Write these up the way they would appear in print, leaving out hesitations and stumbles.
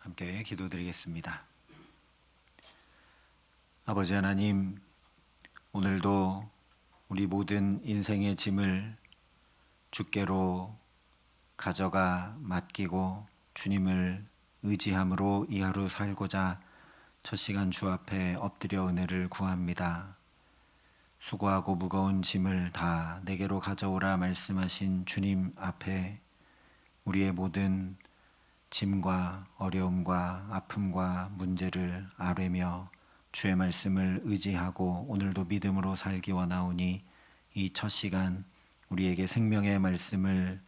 함께 기도드리겠습니다. 아버지 하나님, 오늘도 우리 모든 인생의 짐을 주께로 가져가 맡기고 주님을 의지함으로 이 하루 살고자 첫 시간 주 앞에 엎드려 은혜를 구합니다. 수고하고 무거운 짐을 다 내게로 가져오라 말씀하신 주님 앞에 우리의 모든 짐과 어려움과 아픔과 문제를 아뢰며 주의 말씀을 의지하고 오늘도 믿음으로 살기 원하오니 이 첫 시간 우리에게 생명의 말씀을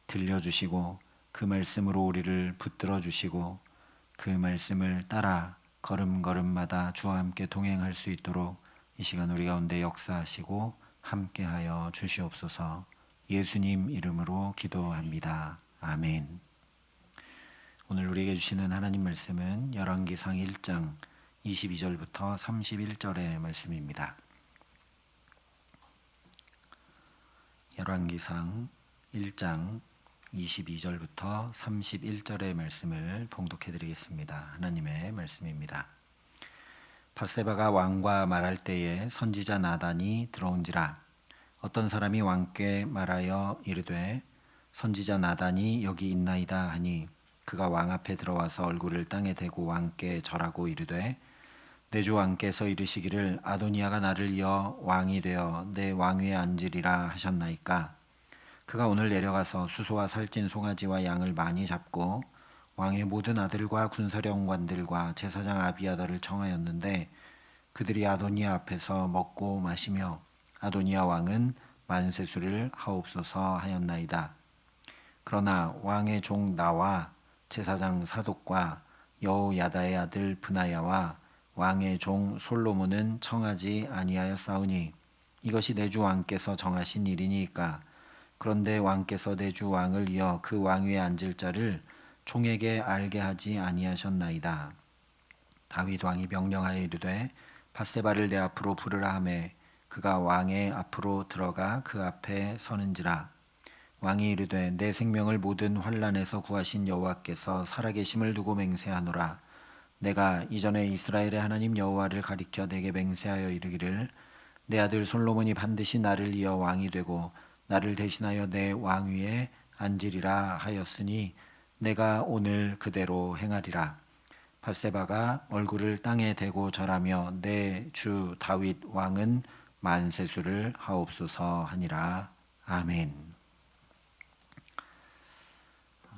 들려주시고 그 말씀으로 우리를 붙들어 주시고 그 말씀을 따라 걸음걸음마다 주와 함께 동행할 수 있도록 이 시간 우리 가운데 역사하시고 함께하여 주시옵소서. 예수님 이름으로 기도합니다. 아멘. 오늘 우리에게 주시는 하나님 말씀은 열왕기상 1장 22절부터 31절의 말씀입니다. 열왕기상 1장 22절부터 31절의 말씀을 봉독해 드리겠습니다. 하나님의 말씀입니다. 밧세바가 왕과 말할 때에 선지자 나단이 들어온지라. 어떤 사람이 왕께 말하여 이르되 선지자 나단이 여기 있나이다 하니 그가 왕 앞에 들어와서 얼굴을 땅에 대고 왕께 절하고 이르되 내 주 왕께서 이르시기를 아도니아가 나를 이어 왕이 되어 내 왕위에 앉으리라 하셨나이까. 그가 오늘 내려가서 수소와 살찐 송아지와 양을 많이 잡고 왕의 모든 아들과 군사령관들과 제사장 아비아달을 청하였는데 그들이 아도니아 앞에서 먹고 마시며 아도니아 왕은 만세수를 하옵소서 하였나이다. 그러나 왕의 종 나와 제사장 사독과 여호야다의 아들 브나야와 왕의 종 솔로몬은 청하지 아니하였사오니 이것이 내 주 왕께서 정하신 일이니까. 그런데 왕께서 내 주 왕을 이어 그 왕위에 앉을 자를 총에게 알게 하지 아니하셨나이다. 다윗 왕이 명령하여 이르되 밧세바를 내 앞으로 부르라 하매 그가 왕의 앞으로 들어가 그 앞에 서는지라. 왕이 이르되 내 생명을 모든 환난에서 구하신 여호와께서 살아계심을 두고 맹세하노라. 내가 이전에 이스라엘의 하나님 여호와를 가리켜 내게 맹세하여 이르기를 내 아들 솔로몬이 반드시 나를 이어 왕이 되고 나를 대신하여 내 왕위에 앉으리라 하였으니 내가 오늘 그대로 행하리라. 밧세바가 얼굴을 땅에 대고 절하며 내 주 다윗 왕은 만세수를 하옵소서 하니라. 아멘.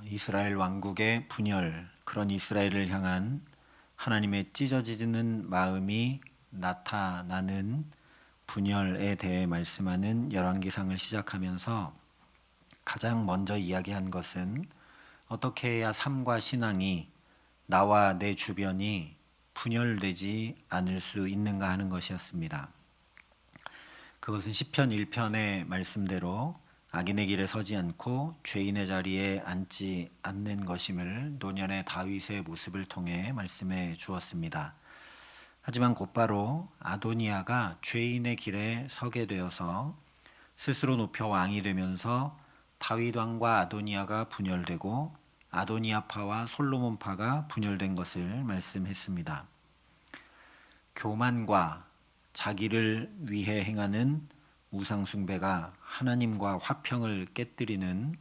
이스라엘 왕국의 분열, 그런 이스라엘을 향한 하나님의 찢어지는 마음이 나타나는 분열에 대해 말씀하는 열왕기상을 시작하면서 가장 먼저 이야기한 것은 어떻게 해야 삶과 신앙이 나와 내 주변이 분열되지 않을 수 있는가 하는 것이었습니다. 그것은 시편 1편의 말씀대로 악인의 길에 서지 않고 죄인의 자리에 앉지 않는 것임을 노년의 다윗의 모습을 통해 말씀해 주었습니다. 하지만 곧바로 아도니아가 죄인의 길에 서게 되어서 스스로 높여 왕이 되면서 다윗 왕과 아도니아가 분열되고 아도니아파와 솔로몬파가 분열된 것을 말씀했습니다. 교만과 자기를 위해 행하는 우상숭배가 하나님과 화평을 깨뜨리는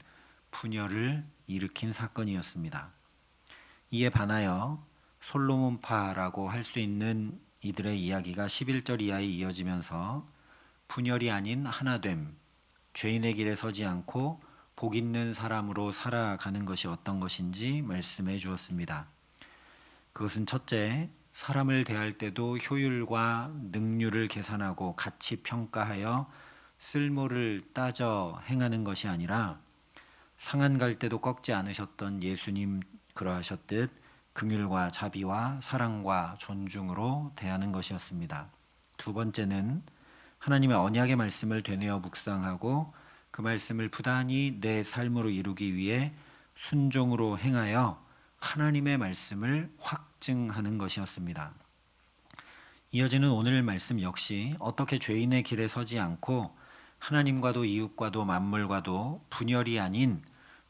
분열을 일으킨 사건이었습니다. 이에 반하여 솔로몬파라고 할 수 있는 이들의 이야기가 11절 이하에 이어지면서 분열이 아닌 하나됨, 죄인의 길에 서지 않고 복 있는 사람으로 살아가는 것이 어떤 것인지 말씀해 주었습니다. 그것은 첫째, 사람을 대할 때도 효율과 능률을 계산하고 가치 평가하여 쓸모를 따져 행하는 것이 아니라 상한 갈 때도 꺾지 않으셨던 예수님 그러하셨듯 긍휼과 자비와 사랑과 존중으로 대하는 것이었습니다. 두 번째는 하나님의 언약의 말씀을 되뇌어 묵상하고 그 말씀을 부단히 내 삶으로 이루기 위해 순종으로 행하여 하나님의 말씀을 확증하는 것이었습니다. 이어지는 오늘 말씀 역시 어떻게 죄인의 길에 서지 않고 하나님과도 이웃과도 만물과도 분열이 아닌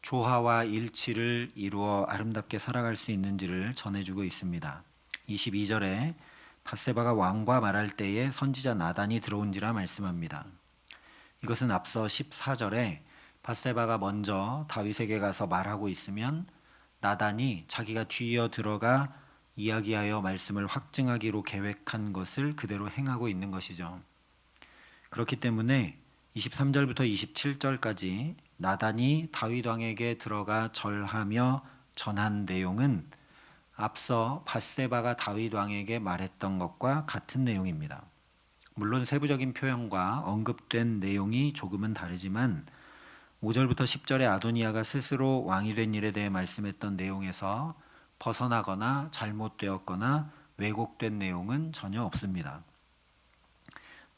조화와 일치를 이루어 아름답게 살아갈 수 있는지를 전해주고 있습니다. 22절에 밧세바가 왕과 말할 때에 선지자 나단이 들어온지라 말씀합니다. 이것은 앞서 14절에 밧세바가 먼저 다윗에게 가서 말하고 있으면 나단이 자기가 뒤이어 들어가 이야기하여 말씀을 확증하기로 계획한 것을 그대로 행하고 있는 것이죠. 그렇기 때문에 23절부터 27절까지 나단이 다윗 왕에게 들어가 절하며 전한 내용은 앞서 밧세바가 다윗 왕에게 말했던 것과 같은 내용입니다. 물론 세부적인 표현과 언급된 내용이 조금은 다르지만 5절부터 10절에 아도니아가 스스로 왕이 된 일에 대해 말씀했던 내용에서 벗어나거나 잘못되었거나 왜곡된 내용은 전혀 없습니다.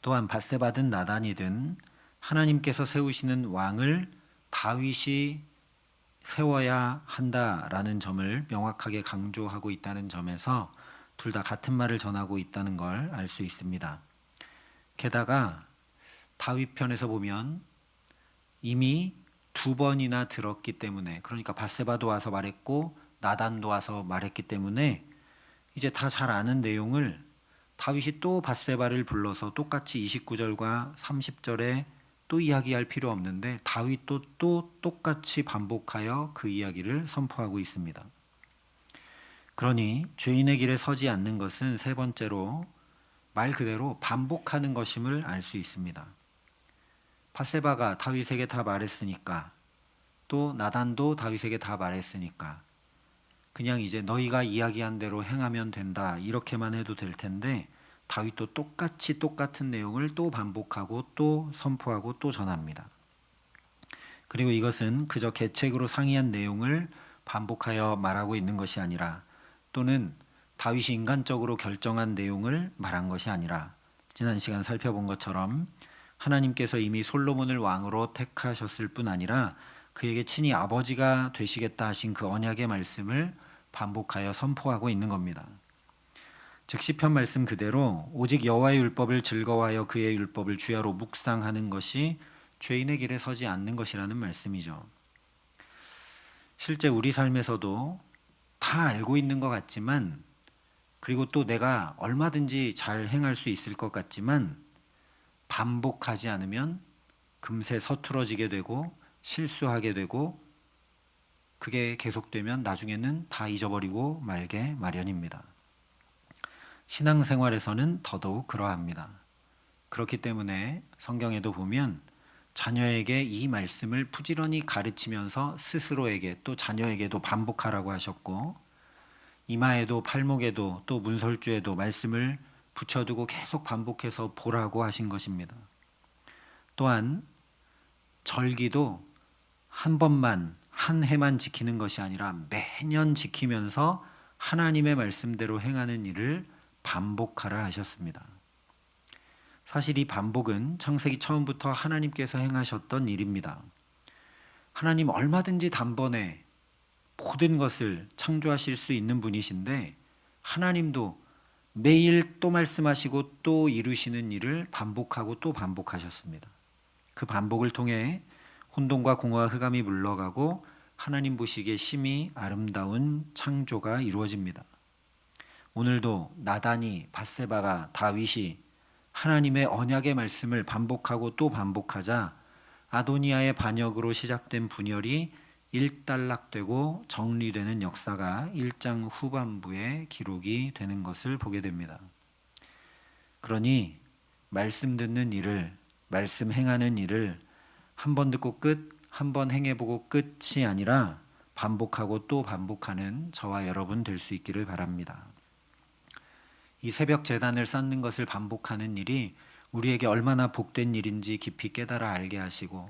또한 밧세바든 나단이든 하나님께서 세우시는 왕을 다윗이 세워야 한다라는 점을 명확하게 강조하고 있다는 점에서 둘 다 같은 말을 전하고 있다는 걸 알 수 있습니다. 게다가 다윗 편에서 보면 이미 2번이나 들었기 때문에, 그러니까 밧세바도 와서 말했고 나단도 와서 말했기 때문에 이제 다 잘 아는 내용을 다윗이 또 밧세바를 불러서 똑같이 29절과 30절에 또 이야기할 필요 없는데 다윗도 또 똑같이 반복하여 그 이야기를 선포하고 있습니다. 그러니 죄인의 길에 서지 않는 것은 세 번째로 말 그대로 반복하는 것임을 알 수 있습니다. 밧세바가 다윗에게 다 말했으니까, 또 나단도 다윗에게 다 말했으니까 그냥 이제 너희가 이야기한 대로 행하면 된다 이렇게만 해도 될 텐데 다윗도 똑같이 똑같은 내용을 또 반복하고 또 선포하고 또 전합니다. 그리고 이것은 그저 계책으로 상이한 내용을 반복하여 말하고 있는 것이 아니라, 또는 다윗이 인간적으로 결정한 내용을 말한 것이 아니라, 지난 시간 살펴본 것처럼 하나님께서 이미 솔로몬을 왕으로 택하셨을 뿐 아니라 그에게 친히 아버지가 되시겠다 하신 그 언약의 말씀을 반복하여 선포하고 있는 겁니다. 즉 시편 말씀 그대로 오직 여호와의 율법을 즐거워하여 그의 율법을 주야로 묵상하는 것이 죄인의 길에 서지 않는 것이라는 말씀이죠. 실제 우리 삶에서도 다 알고 있는 것 같지만, 그리고 또 내가 얼마든지 잘 행할 수 있을 것 같지만 반복하지 않으면 금세 서투러지게 되고 실수하게 되고, 그게 계속되면 나중에는 다 잊어버리고 말게 마련입니다. 신앙생활에서는 더더욱 그러합니다. 그렇기 때문에 성경에도 보면 자녀에게 이 말씀을 부지런히 가르치면서 스스로에게 또 자녀에게도 반복하라고 하셨고, 이마에도 팔목에도 또 문설주에도 말씀을 붙여두고 계속 반복해서 보라고 하신 것입니다. 또한 절기도 한 번만 한 해만 지키는 것이 아니라 매년 지키면서 하나님의 말씀대로 행하는 일을 반복하라 하셨습니다. 사실 이 반복은 창세기 처음부터 하나님께서 행하셨던 일입니다. 하나님 얼마든지 단번에 모든 것을 창조하실 수 있는 분이신데 하나님도 매일 또 말씀하시고 또 이루시는 일을 반복하고 또 반복하셨습니다. 그 반복을 통해 혼돈과 공허와 흑암이 물러가고 하나님 보시기에 심히 아름다운 창조가 이루어집니다. 오늘도 나단이, 밧세바가, 다윗이 하나님의 언약의 말씀을 반복하고 또 반복하자 아도니아의 반역으로 시작된 분열이 일단락되고 정리되는 역사가 1장 후반부에 기록이 되는 것을 보게 됩니다. 그러니 말씀 듣는 일을, 말씀 행하는 일을 한 번 듣고 끝, 한 번 행해보고 끝이 아니라 반복하고 또 반복하는 저와 여러분 될 수 있기를 바랍니다. 이 새벽 제단을 쌓는 것을 반복하는 일이 우리에게 얼마나 복된 일인지 깊이 깨달아 알게 하시고,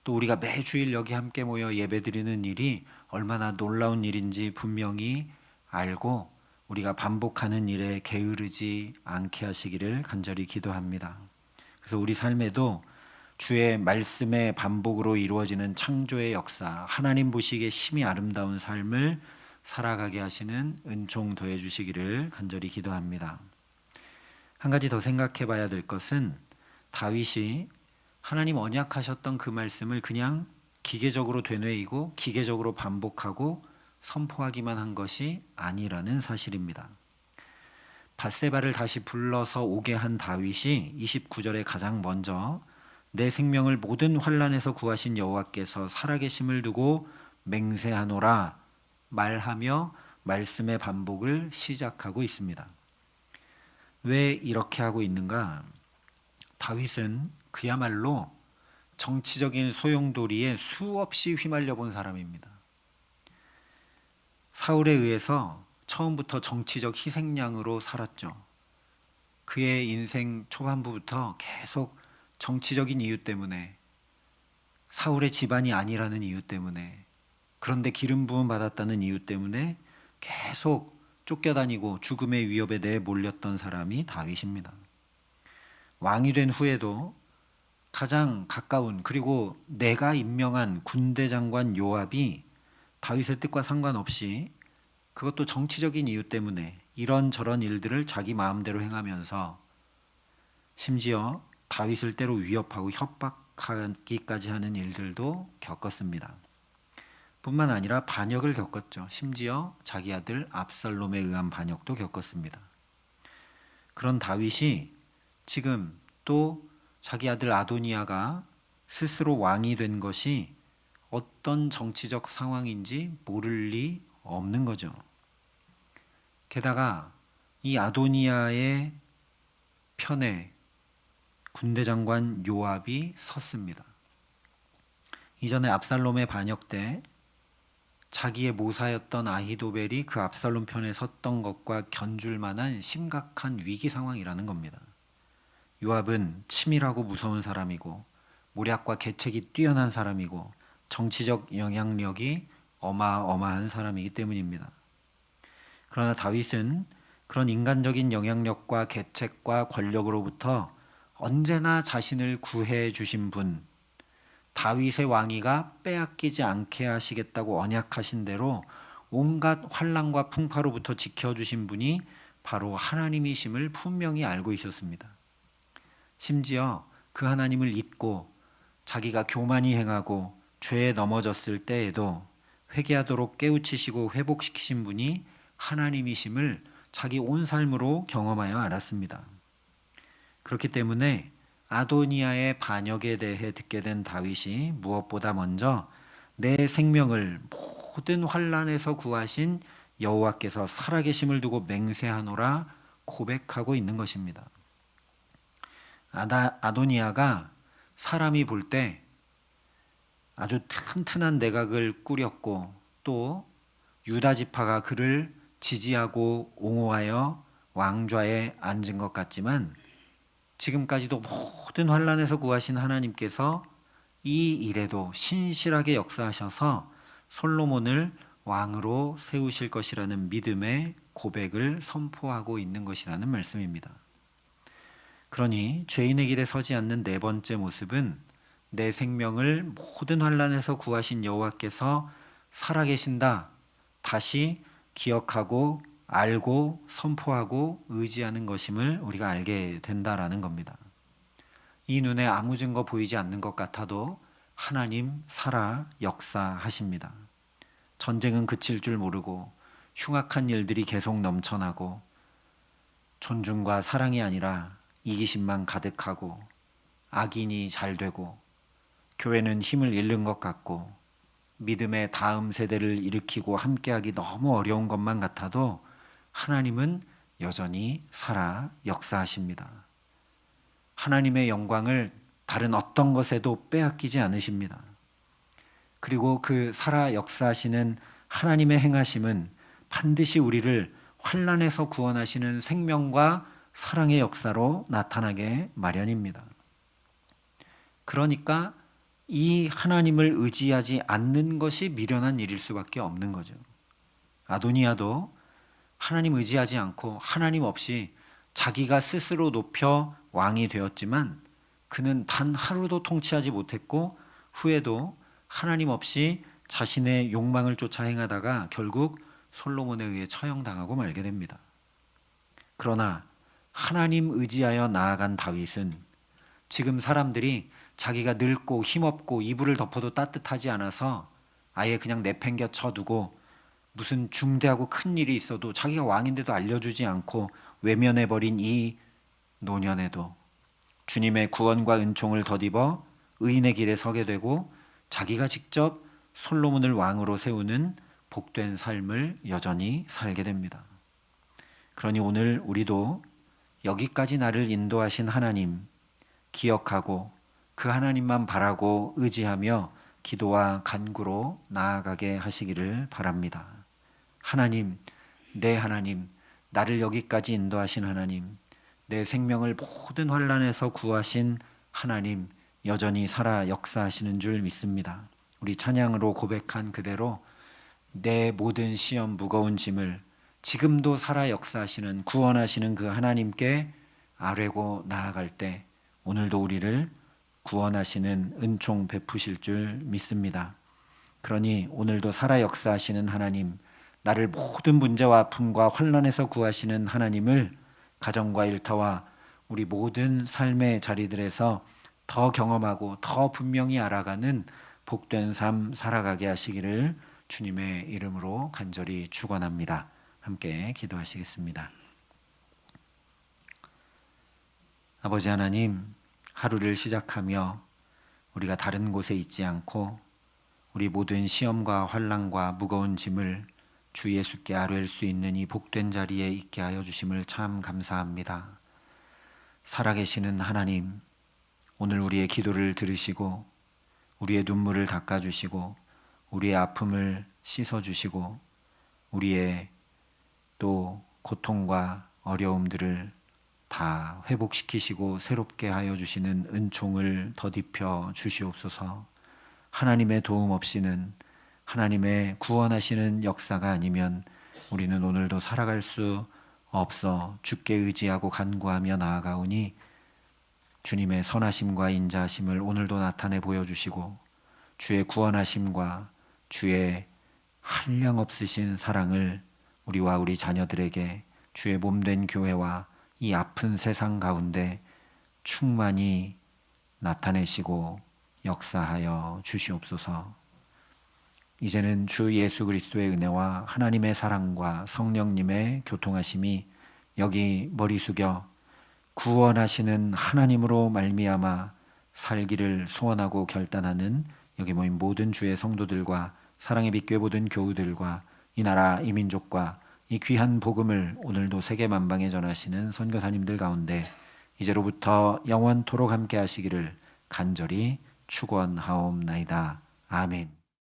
또 우리가 매주일 여기 함께 모여 예배드리는 일이 얼마나 놀라운 일인지 분명히 알고 우리가 반복하는 일에 게으르지 않게 하시기를 간절히 기도합니다. 그래서 우리 삶에도 주의 말씀의 반복으로 이루어지는 창조의 역사, 하나님 보시기에 심히 아름다운 삶을 살아가게 하시는 은총 더해 주시기를 간절히 기도합니다. 한 가지 더 생각해 봐야 될 것은 다윗이 하나님 언약하셨던 그 말씀을 그냥 기계적으로 되뇌이고 기계적으로 반복하고 선포하기만 한 것이 아니라는 사실입니다. 밧세바를 다시 불러서 오게 한 다윗이 29절에 가장 먼저 내 생명을 모든 환난에서 구하신 여호와께서 살아계심을 두고 맹세하노라 말하며 말씀의 반복을 시작하고 있습니다. 왜 이렇게 하고 있는가? 다윗은 그야말로 정치적인 소용돌이에 수없이 휘말려 본 사람입니다. 사울에 의해서 처음부터 정치적 희생양으로 살았죠. 그의 인생 초반부부터 계속 정치적인 이유 때문에, 사울의 집안이 아니라는 이유 때문에, 그런데 기름 부음 받았다는 이유 때문에 계속 쫓겨다니고 죽음의 위협에 내몰렸던 사람이 다윗입니다. 왕이 된 후에도 가장 가까운, 그리고 내가 임명한 군대 장관 요압이 다윗의 뜻과 상관없이, 그것도 정치적인 이유 때문에 이런저런 일들을 자기 마음대로 행하면서 심지어 다윗을 때로 위협하고 협박하기까지 하는 일들도 겪었습니다. 뿐만 아니라 반역을 겪었죠. 심지어 자기 아들 압살롬에 의한 반역도 겪었습니다. 그런 다윗이 지금 또 자기 아들 아도니아가 스스로 왕이 된 것이 어떤 정치적 상황인지 모를 리 없는 거죠. 게다가 이 아도니아의 편에 군대 장관 요압이 섰습니다. 이전에 압살롬의 반역 때 자기의 모사였던 아히도벨이 그 압살롬 편에 섰던 것과 견줄 만한 심각한 위기 상황이라는 겁니다. 요압은 치밀하고 무서운 사람이고 모략과 계책이 뛰어난 사람이고 정치적 영향력이 어마어마한 사람이기 때문입니다. 그러나 다윗은 그런 인간적인 영향력과 계책과 권력으로부터 언제나 자신을 구해 주신 분, 다윗의 왕위가 빼앗기지 않게 하시겠다고 언약하신 대로 온갖 환난과 풍파로부터 지켜주신 분이 바로 하나님이심을 분명히 알고 있었습니다. 심지어 그 하나님을 잊고 자기가 교만히 행하고 죄에 넘어졌을 때에도 회개하도록 깨우치시고 회복시키신 분이 하나님이심을 자기 온 삶으로 경험하여 알았습니다. 그렇기 때문에 아도니아의 반역에 대해 듣게 된 다윗이 무엇보다 먼저 내 생명을 모든 환난에서 구하신 여호와께서 살아계심을 두고 맹세하노라 고백하고 있는 것입니다. 아도니아가 사람이 볼 때 아주 튼튼한 내각을 꾸렸고 또 유다 지파가 그를 지지하고 옹호하여 왕좌에 앉은 것 같지만 지금까지도 모든 환난에서 구하신 하나님께서 이 일에도 신실하게 역사하셔서 솔로몬을 왕으로 세우실 것이라는 믿음의 고백을 선포하고 있는 것이라는 말씀입니다. 그러니 죄인의 길에 서지 않는 네 번째 모습은 내 생명을 모든 환난에서 구하신 여호와께서 살아계신다. 다시 기억하고 알고 선포하고 의지하는 것임을 우리가 알게 된다라는 겁니다. 이 눈에 아무 증거 보이지 않는 것 같아도 하나님 살아 역사하십니다. 전쟁은 그칠 줄 모르고 흉악한 일들이 계속 넘쳐나고 존중과 사랑이 아니라 이기심만 가득하고 악인이 잘 되고 교회는 힘을 잃는 것 같고 믿음의 다음 세대를 일으키고 함께하기 너무 어려운 것만 같아도 하나님은 여전히 살아 역사하십니다. 하나님의 영광을 다른 어떤 것에도 빼앗기지 않으십니다. 그리고 그 살아 역사하시는 하나님의 행하심은 반드시 우리를 환난에서 구원하시는 생명과 사랑의 역사로 나타나게 마련입니다. 그러니까 이 하나님을 의지하지 않는 것이 미련한 일일 수밖에 없는 거죠. 아도니아도 하나님 의지하지 않고 하나님 없이 자기가 스스로 높여 왕이 되었지만 그는 단 하루도 통치하지 못했고 후에도 하나님 없이 자신의 욕망을 쫓아 행하다가 결국 솔로몬에 의해 처형당하고 말게 됩니다. 그러나 하나님 의지하여 나아간 다윗은 지금 사람들이 자기가 늙고 힘없고 이불을 덮어도 따뜻하지 않아서 아예 그냥 내팽겨 쳐두고 무슨 중대하고 큰 일이 있어도 자기가 왕인데도 알려주지 않고 외면해버린 이 노년에도 주님의 구원과 은총을 덧입어 의인의 길에 서게 되고 자기가 직접 솔로몬을 왕으로 세우는 복된 삶을 여전히 살게 됩니다. 그러니 오늘 우리도 여기까지 나를 인도하신 하나님 기억하고 그 하나님만 바라고 의지하며 기도와 간구로 나아가게 하시기를 바랍니다. 하나님, 내 하나님, 나를 여기까지 인도하신 하나님, 내 생명을 모든 환난에서 구하신 하나님, 여전히 살아 역사하시는 줄 믿습니다. 우리 찬양으로 고백한 그대로 내 모든 시험 무거운 짐을 지금도 살아 역사하시는 구원하시는 그 하나님께 아뢰고 나아갈 때 오늘도 우리를 구원하시는 은총 베푸실 줄 믿습니다. 그러니 오늘도 살아 역사하시는 하나님, 나를 모든 문제와 아픔과 환난에서 구하시는 하나님을 가정과 일터와 우리 모든 삶의 자리들에서 더 경험하고 더 분명히 알아가는 복된 삶 살아가게 하시기를 주님의 이름으로 간절히 축원합니다. 함께 기도하시겠습니다. 아버지 하나님, 하루를 시작하며 우리가 다른 곳에 있지 않고 우리 모든 시험과 환난과 무거운 짐을 주 예수께 아뢰일 수 있는 이 복된 자리에 있게 하여 주심을 참 감사합니다. 살아계시는 하나님, 오늘 우리의 기도를 들으시고 우리의 눈물을 닦아주시고 우리의 아픔을 씻어주시고 우리의 또 고통과 어려움들을 다 회복시키시고 새롭게 하여 주시는 은총을 덧입혀 주시옵소서. 하나님의 도움 없이는 하나님의 구원하시는 역사가 아니면 우리는 오늘도 살아갈 수 없어 주께 의지하고 간구하며 나아가오니 주님의 선하심과 인자하심을 오늘도 나타내 보여주시고 주의 구원하심과 주의 한량없으신 사랑을 우리와 우리 자녀들에게 주의 몸된 교회와 이 아픈 세상 가운데 충만히 나타내시고 역사하여 주시옵소서. 이제는 주 예수 그리스도의 은혜와 하나님의 사랑과 성령님의 교통하심이 여기 머리 숙여 구원하시는 하나님으로 말미암아 살기를 소원하고 결단하는 여기 모인 모든 주의 성도들과 사랑의 빛교회 모든 교우들과 이 나라 이 민족과 이 귀한 복음을 오늘도 세계 만방에 전하시는 선교사님들 가운데 이제로부터 영원토록 함께 하시기를 간절히 축원하옵나이다. 아멘.